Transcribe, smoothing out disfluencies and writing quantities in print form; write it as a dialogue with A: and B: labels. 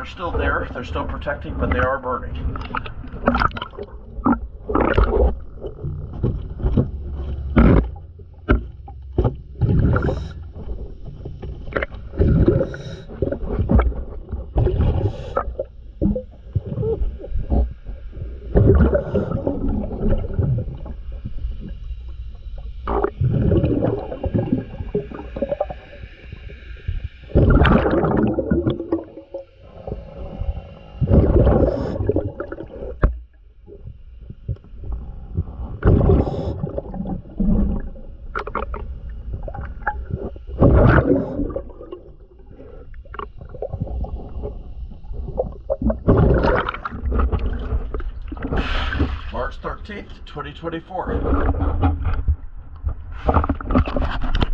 A: are still there. They're still protecting, but they are burning. March 13th, 2024.